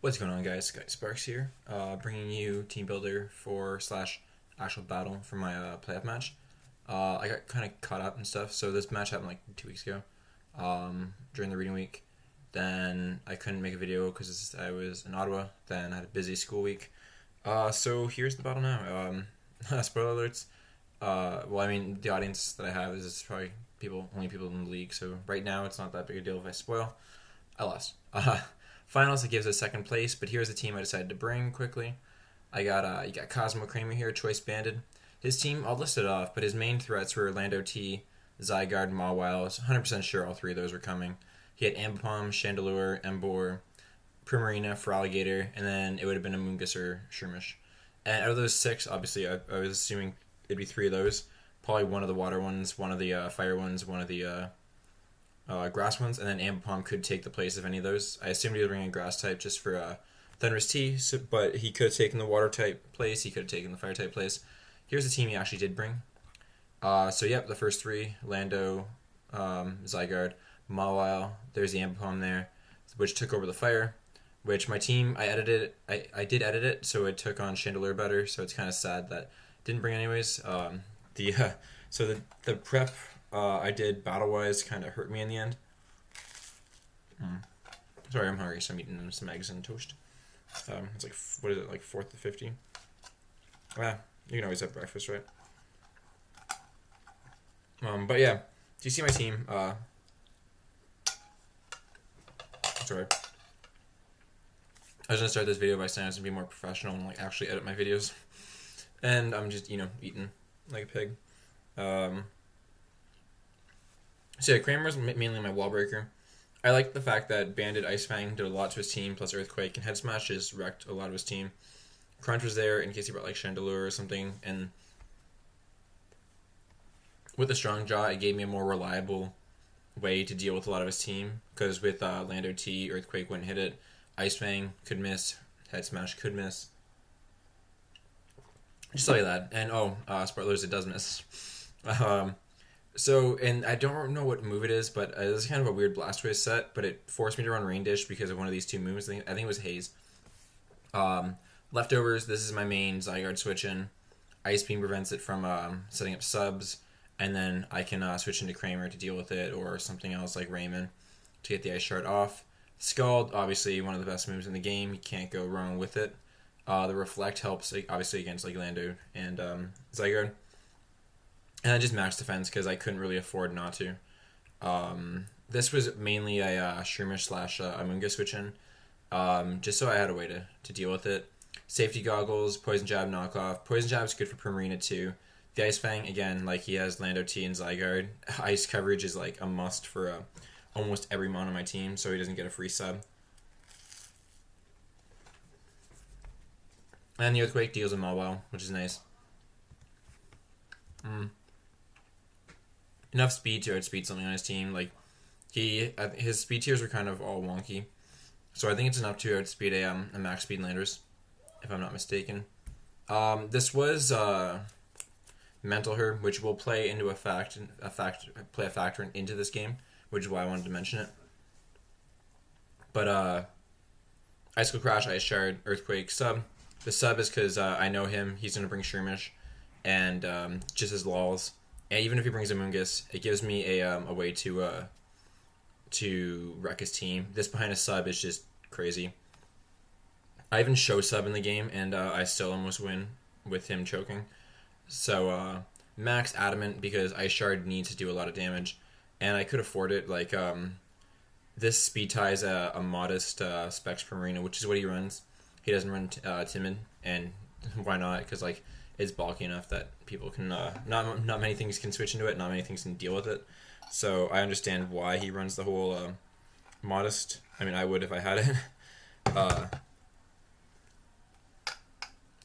What's going on, guys? Guy Sparks here, bringing you team builder for slash actual battle for my playoff match. I got kind of caught up and stuff, so this match happened like 2 weeks ago, during the reading week. Then I couldn't make a video because I was in Ottawa. Then I had a busy school week. So here's the battle now. Spoiler alerts. Well, I mean, the audience that I have is probably only people in the league. So right now, it's not that big a deal if I spoil. I lost. Finals, it gives us second place, but here's the team I decided to bring quickly. You got Cosmo Kramer here, choice banded. His team, I'll list it off, but his main threats were Landorus T, Zygarde, Mawile. I was 100% sure all three of those were coming. He had Ambipom, Chandelure, Emboar, Primarina for Alligator, and then it would have been Amoonguss or Shroomish. And out of those six, obviously, I was assuming it'd be three of those. Probably one of the water ones, one of the fire ones, one of the grass ones, and then Ambipom could take the place of any of those. I assumed he would bring a grass type just for Thunderous T, but he could have taken the water type place, he could have taken the fire type place. Here's the team he actually did bring. The first three, Lando, Zygarde, Mawile, there's the Ambipom there, which took over the fire, which my team, I did edit it, so it took on Chandelure better, so it's kind of sad that didn't bring anyways. The prep I did battle-wise kind of hurt me in the end. Sorry, I'm hungry, so I'm eating some eggs and toast. It's like, what is it, like 4th to 50? You can always have breakfast, right? But yeah, do you see my team? Sorry. I was gonna start this video by saying I was gonna be more professional and like actually edit my videos. And I'm just, eating like a pig. So yeah, Kramer's mainly my wall breaker. I like the fact that Bandit Ice Fang did a lot to his team, plus Earthquake, and Head Smash just wrecked a lot of his team. Crunch was there in case he brought like Chandelure or something, and with the Strong Jaw, it gave me a more reliable way to deal with a lot of his team, because with Lando T, Earthquake wouldn't hit it, Ice Fang could miss, Head Smash could miss. Just like that. And spoilers, it does miss. And I don't know what move it is, but it's kind of a weird Blastoise set, but it forced me to run Rain Dish because of one of these two moves. I think it was Haze. Leftovers, this is my main Zygarde switch in. Ice Beam prevents it from setting up subs, and then I can switch into Kramer to deal with it, or something else like Raymond to get the Ice Shard off. Scald, obviously one of the best moves in the game. You can't go wrong with it. The Reflect helps, obviously, against like Lando and Zygarde. And I just max defense because I couldn't really afford not to. This was mainly a Shroomish / Amoonguss switch in, just so I had a way to deal with it. Safety Goggles, Poison Jab knockoff. Poison Jab's good for Primarina too. The Ice Fang, again, like he has Lando T and Zygarde. Ice coverage is like a must for almost every mon on my team, so he doesn't get a free sub. And the Earthquake deals with Mawile, which is nice. Enough speed to outspeed something on his team. Like his speed tiers were kind of all wonky, so I think it's enough to outspeed a max speed Landorus, if I'm not mistaken. This was Mental Herb, which will play into a factor into this game, which is why I wanted to mention it. But Icicle Crash, Ice Shard, Earthquake, sub. The sub is because I know him. He's gonna bring Shroomish, and just his lols. And even if he brings Amoonguss, it gives me a way to wreck his team. This behind a sub is just crazy. I even show sub in the game, and I still almost win with him choking. So max Adamant because Ice Shard needs to do a lot of damage, and I could afford it. Like this speed ties a modest Specs Primarina, which is what he runs. He doesn't run Timid, and why not? Because like it's bulky enough that people can not many things can switch into it, not many things can deal with it. So I understand why he runs the whole modest. I mean, I would if I had it.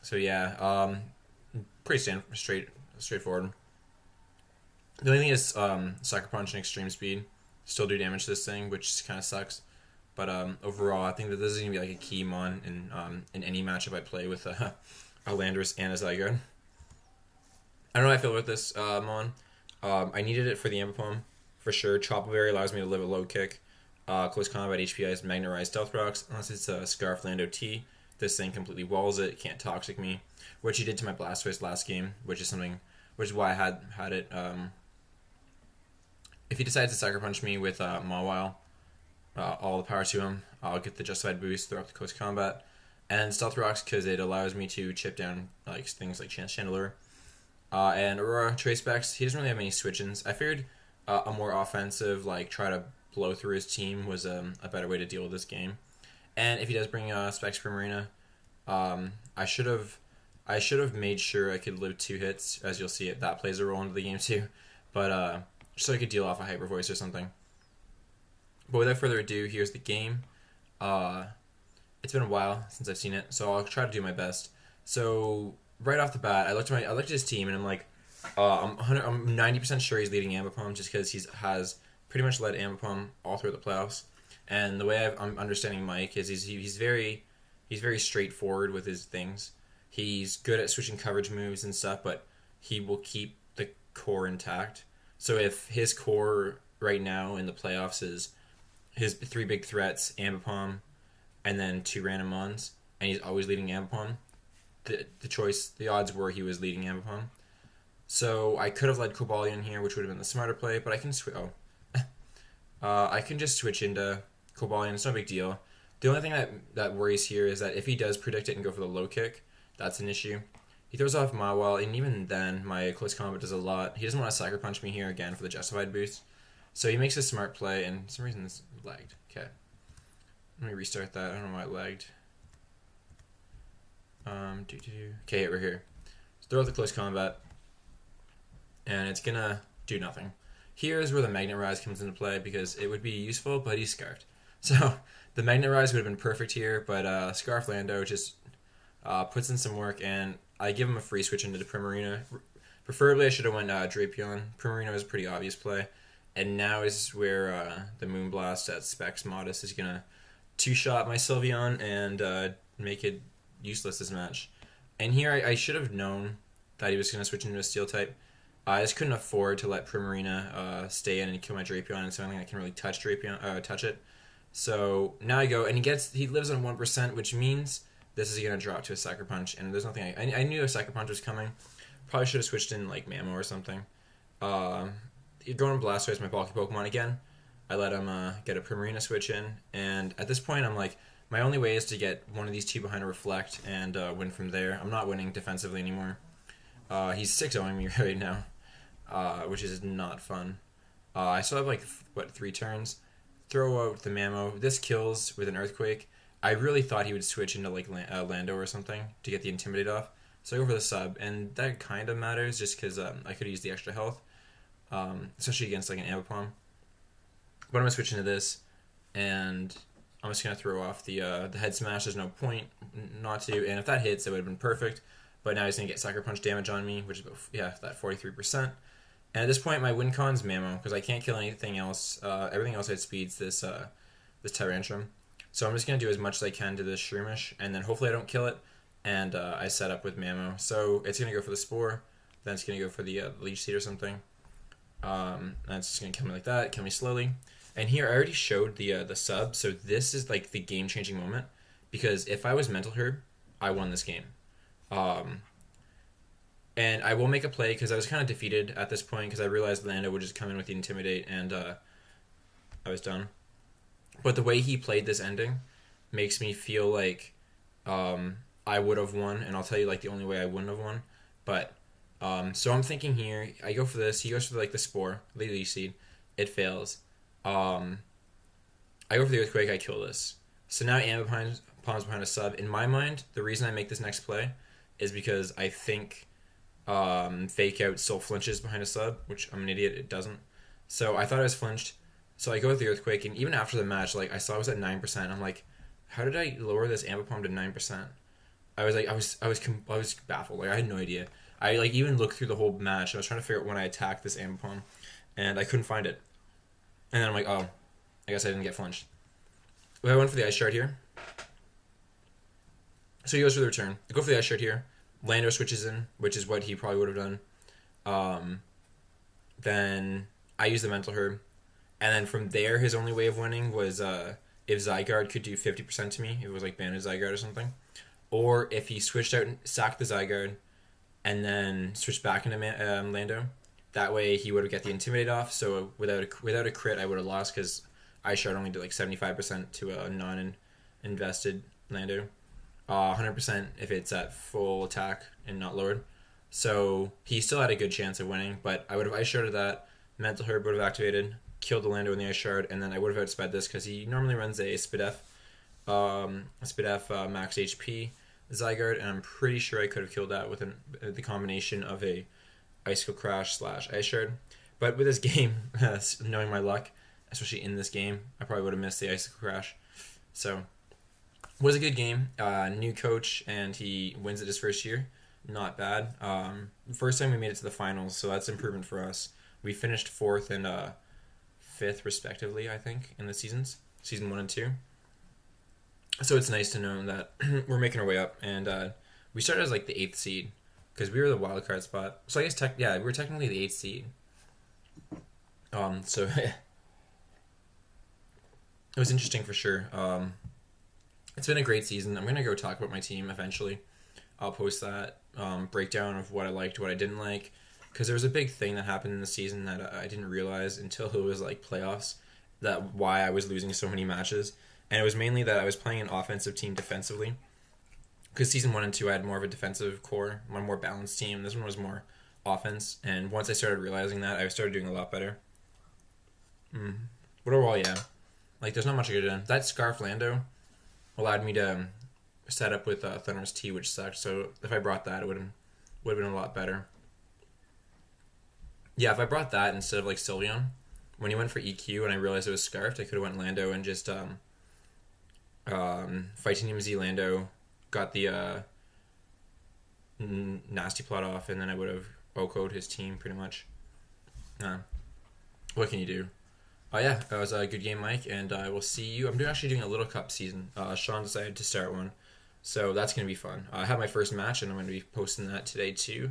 So yeah, pretty straightforward. The only thing is Sucker Punch and Extreme Speed still do damage to this thing, which kind of sucks. But overall, I think that this is going to be like a key mon in any matchup I play with a Landorus and a Zygarde. I don't know how I feel about this mon. I needed it for the Ambipom, for sure. Chopper Berry allows me to live a low kick. Close combat HPI is Magnet Rise Stealth Rocks. Unless it's a Scarf Lando T, this thing completely walls it, can't toxic me. Which he did to my Blastoise last game, which is why I had it. If he decides to Sucker Punch me with Mawile, all the power to him. I'll get the Justified boost throughout the Close Combat. And Stealth Rocks because it allows me to chip down like things like Chance Chandelure. And Aurora Trace Specs, he doesn't really have any switch-ins. I figured a more offensive, like try to blow through his team was a better way to deal with this game. And if he does bring Specs Primarina, I should have made sure I could live 2 hits, as you'll see that plays a role into the game too. But just so I could deal off a Hyper Voice or something. But without further ado, here's the game. It's been a while since I've seen it, so I'll try to do my best. So right off the bat, I looked at his team, and I'm like, I'm 90% sure he's leading Ambipom just because he has pretty much led Ambipom all through the playoffs. And the way I'm understanding Mike is he's very straightforward with his things. He's good at switching coverage moves and stuff, but he will keep the core intact. So if his core right now in the playoffs is his 3 big threats, Ambipom, and then 2 random mons, and he's always leading Ambipom, the odds were he was leading Ambipom. So I could have led Cobalion here, which would have been the smarter play, but I can I can just switch into Cobalion. It's no big deal. The only thing that worries here is that if he does predict it and go for the low kick, that's an issue. He throws off Mawile, and even then, my Close Combat does a lot. He doesn't want to Sucker Punch me here again for the Justified boost. So he makes a smart play, and for some reason this lagged. Okay. Let me restart that. I don't know why it lagged. Okay, we're here. So throw out the Close Combat, and it's gonna do nothing. Here's where the Magnet Rise comes into play, because it would be useful, but he's Scarfed. So the Magnet Rise would have been perfect here, but Scarf Lando just puts in some work, and I give him a free switch into the Primarina. Preferably I should have went Drapion. Primarina was a pretty obvious play. And now is where the Moonblast at Specs Modest is going to 2-shot my Sylveon and make it useless this match. And here I should have known that he was going to switch into a Steel type. I just couldn't afford to let Primarina stay in and kill my Drapion, and so I don't think I can really touch it. So now I go, and he lives on 1%, which means this is going to drop to a Sucker Punch, and there's nothing I knew a Sucker Punch was coming. Probably should have switched in like Mamo or something. Going Blastoise, my bulky Pokemon again. I let him get a Primarina switch in, and at this point I'm like, my only way is to get one of these 2 behind a Reflect and win from there. I'm not winning defensively anymore. He's 6-0ing me right now, which is not fun. I still have 3 turns. Throw out the Mamo. This kills with an Earthquake. I really thought he would switch into Lando or something to get the Intimidate off. So I go for the sub, and that kind of matters just because I could use the extra health. Especially against an Ambipom. But I'm going to switch into this, and I'm just going to throw off the Head Smash. There's no point not to, and if that hits, it would have been perfect. But now he's going to get Sucker Punch damage on me, which is that 43%. And at this point, my win con's Mamo, because I can't kill anything else. Everything else outspeeds this Tyrantrum. So I'm just going to do as much as I can to this Shroomish, and then hopefully I don't kill it, and I set up with Mamo. So it's going to go for the Spore, then it's going to go for the Leech Seed or something. That's just going to kill me like that, kill me slowly. And here I already showed the sub, so this is like the game-changing moment, because if I was Mental Herb, I won this game. And I will make a play because I was kind of defeated at this point because I realized Lando would just come in with the Intimidate and I was done. But the way he played this ending makes me feel like I would have won, and I'll tell you the only way I wouldn't have won. But so I'm thinking here, I go for this. He goes for the Spore, the Leech Seed. It fails. I go for the Earthquake. I kill this. So now Ambipom's behind a sub. In my mind, the reason I make this next play is because I think Fake Out still flinches behind a sub, which I'm an idiot. It doesn't. So I thought I was flinched. So I go with the Earthquake, and even after the match, I saw I was at 9%. I'm like, how did I lower this Ambipom to 9%? I was baffled. I had no idea. I even looked through the whole match. I was trying to figure out when I attacked this Ambipom, and I couldn't find it. And then I'm like, oh, I guess I didn't get flinched. Well, I went for the Ice Shard here. So he goes for the return. I go for the Ice Shard here. Lando switches in, which is what he probably would have done. Then I use the Mental Herb. And then from there, his only way of winning was if Zygarde could do 50% to me, if it was like banded Zygarde or something. Or if he switched out and sacked the Zygarde and then switched back into Lando. That way he would have got the Intimidate off. So without a crit, I would have lost because Ice Shard only did like 75% to a non-invested Lando. 100% if it's at full attack and not lowered. So he still had a good chance of winning, but I would have Ice Sharded that. Mental Herb would have activated, killed the Lando in the Ice Shard, and then I would have outsped this because he normally runs a Spidef, max HP Zygarde, and I'm pretty sure I could have killed that with the combination of a Icicle Crash / Ice Shard. But with this game, knowing my luck, especially in this game, I probably would have missed the Icicle Crash. So, was a good game. New coach, and he wins it his first year. Not bad. First time we made it to the finals, so that's improvement for us. We finished 4th and 5th, respectively, I think, in the seasons. Season 1 and 2. So it's nice to know that we're making our way up, and we started as like the 8th seed because we were the wild card spot. So I guess we were technically the 8th seed. So it was interesting for sure. It's been a great season. I'm gonna go talk about my team eventually. I'll post that breakdown of what I liked, what I didn't like, because there was a big thing that happened in the season that I didn't realize until it was like playoffs. That why I was losing so many matches. And it was mainly that I was playing an offensive team defensively. Because season 1 and 2, I had more of a defensive core, one more balanced team. This one was more offense. And once I started realizing that, I started doing a lot better. But overall, yeah. Like, there's not much I could have done. That Scarf Lando allowed me to set up with Landorus T, which sucked. So if I brought that, it would have been a lot better. Yeah, if I brought that instead of, like, Sylveon, when he went for EQ and I realized it was Scarfed, I could have went Lando and just... Fighting Z Lando, got the nasty plot off, and then I would have OHKO'd his team pretty much. What can you do? Yeah, that was a good game, Mike, and I will see you. I'm actually doing a Little Cup season. Sean decided to start one, so that's going to be fun. I have my first match, and I'm going to be posting that today too.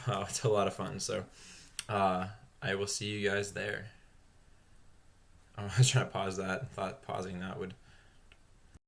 It's a lot of fun, so I will see you guys there. I was trying to pause that. Thought pausing that would